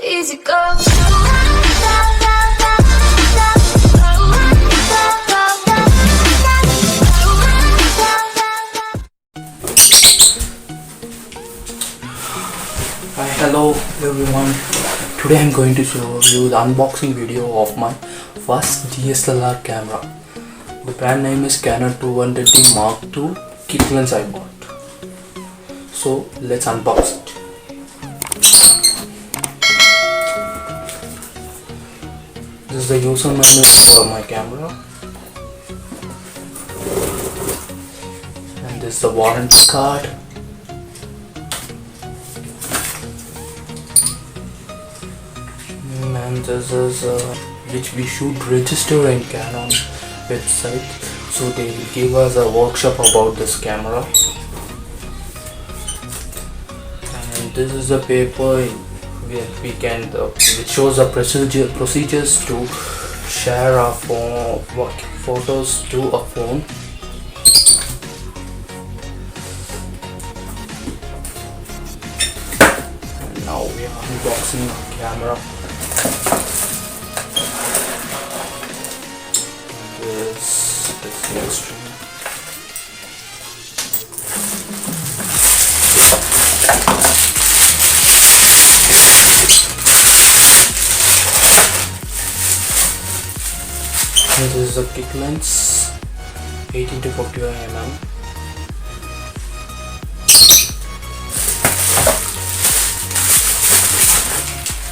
easy go. Hi, hello everyone. Today I'm going to show you the unboxing video of my first DSLR camera. The brand name is Canon 200D Mark II kit lens I bought. So let's unbox it. This is the user manual for my camera, and this is the warranty card. And this is which we should register in Canon website, so they will give us a workshop about this camera. And this is the paper where we can which shows the procedures to share our phone photos to a phone. And now we are unboxing our camera. This next one. And this is a kit lens, 18 to 45 mm.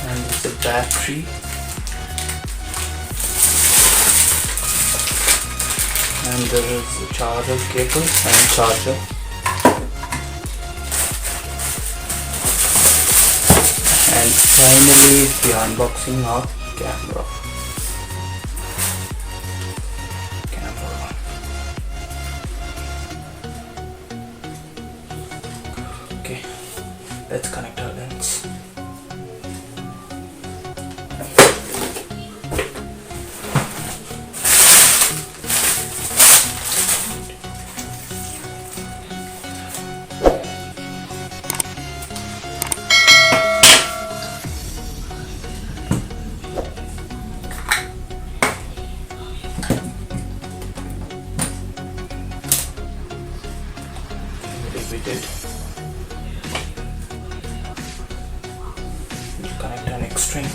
And this is a battery. And there is a charger cable and charger. And finally we are unboxing our camera. Okay, let's connect our lens. We did. Connect an X string.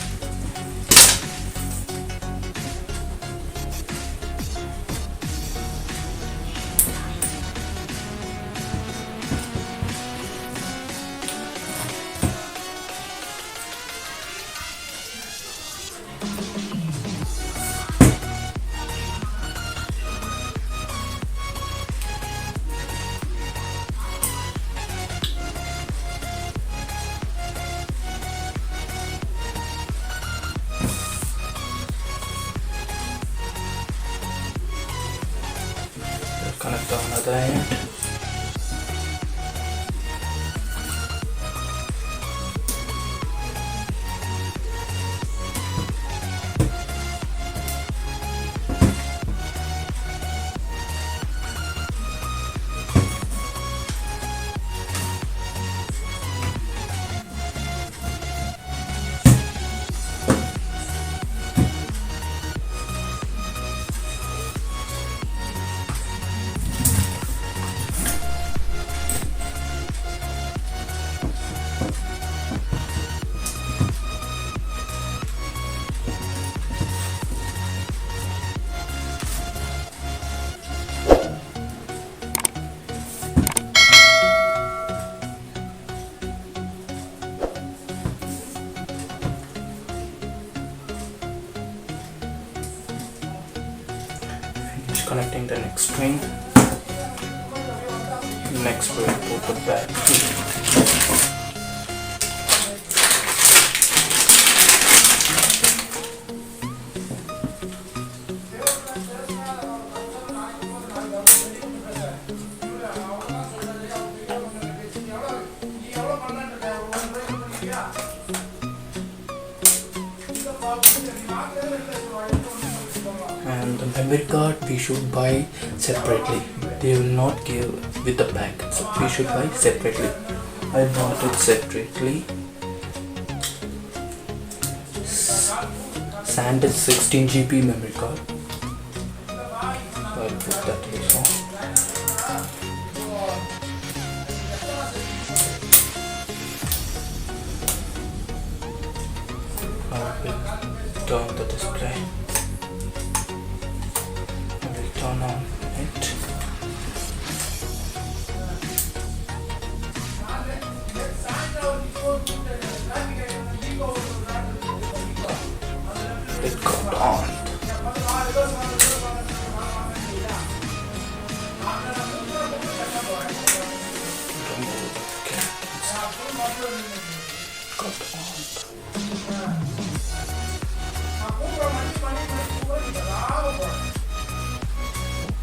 Connect on another end. Connecting the next string. Next we'll put the battery. And the memory card we should buy separately. They will not give with the pack, so we should buy separately. I bought it separately. SanDisk 16 GB memory card. I'll put that also. I will turn the display. I will turn on it. It got on.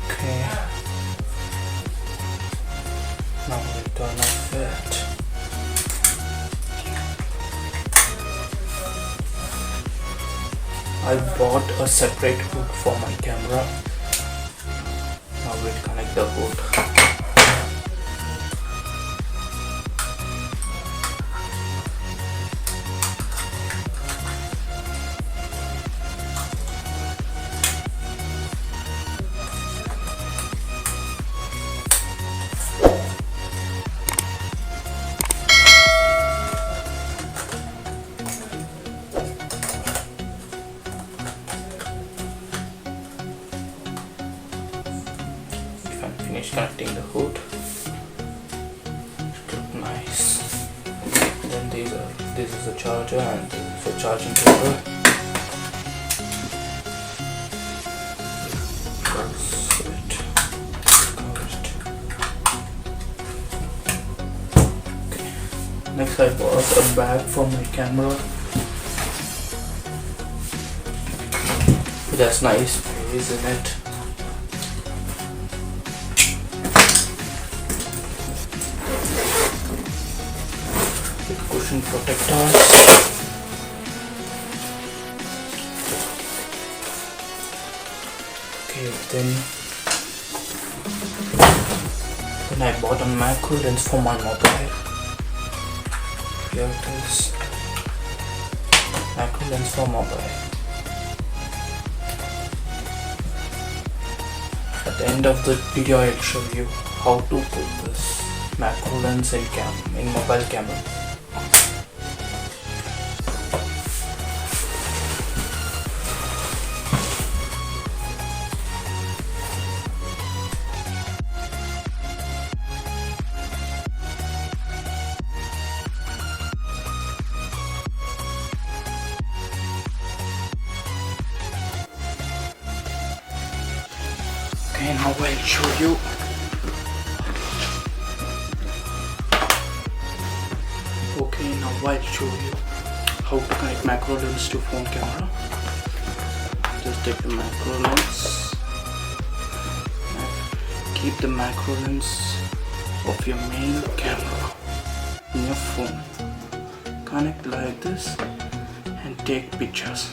Okay. Now we'll turn off it. I bought a separate hood for my camera. Now we'll connect the hood. Finish connecting the hood. It looks nice. Then this is a charger and this is a charging cable. That's it. Okay. Next I bought a bag for my camera. It has nice space in it. Cushion protectors. Okay, then I bought a macro lens for my mobile. Here it is. Macro lens for mobile. At the end of the video I'll show you how to put this macro lens in mobile camera. Okay, now I'll show you. Okay, now I'll show you how to connect macro lens to phone camera. Just take the macro lens. Keep the macro lens of your main camera in your phone. Connect like this and take pictures.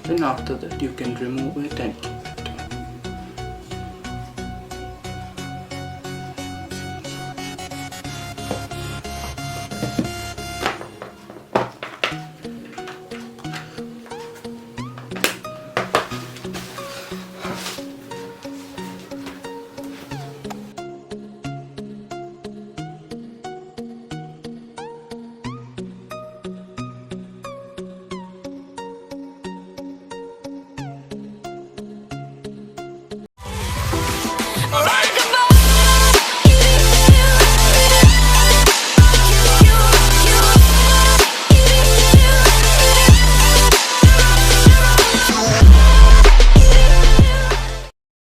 Then after that you can remove it and keep